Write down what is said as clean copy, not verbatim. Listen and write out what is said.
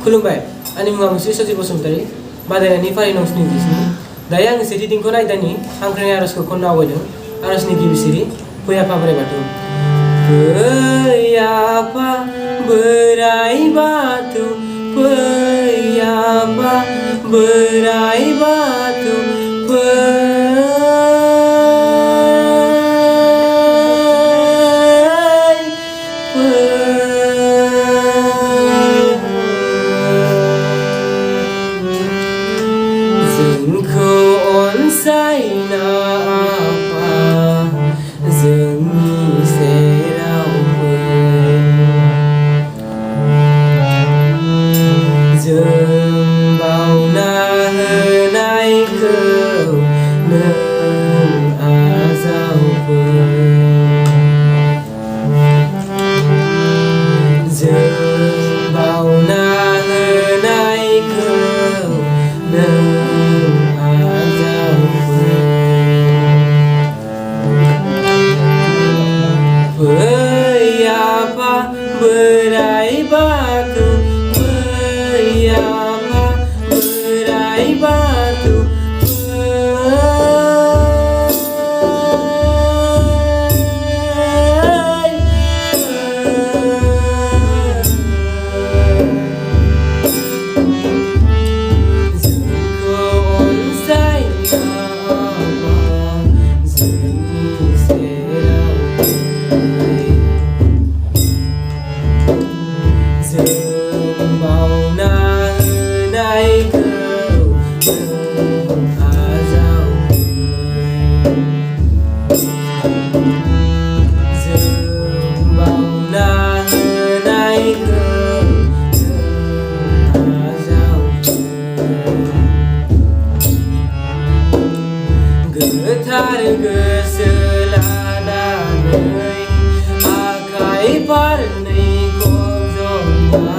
खुलुमबाय आंनि मुङा मुस्रि सजित बसुमतारी बादायनायनि फारि नं 76 दायो आङो सेथि दिनखौ नायदानि हांख्रायनाय आरजखौ खननो आवगायदों। आरजनि गिबि सिरि फै आफा बोराइ बाथौ। फै आफा बोराइ बाथौ, फै आफा बोराइ बाथौ, जोंखौ अनसायना आफा जोंनि सेराव फै, जों बावना होनायखौ नों आजावफै, जों बावना होनायखौ नों बोराइ बाथौ, फै आफा बोराइ बाथौ, जोंखौ अनसायना आफा जोंनि सेराव फै, जों बावना होनायखौ नों आजावफै, जों बावना होनायखौ नों आजावफै, गोथार गोसो लानानै आखाइ फारनैखौ ज'ना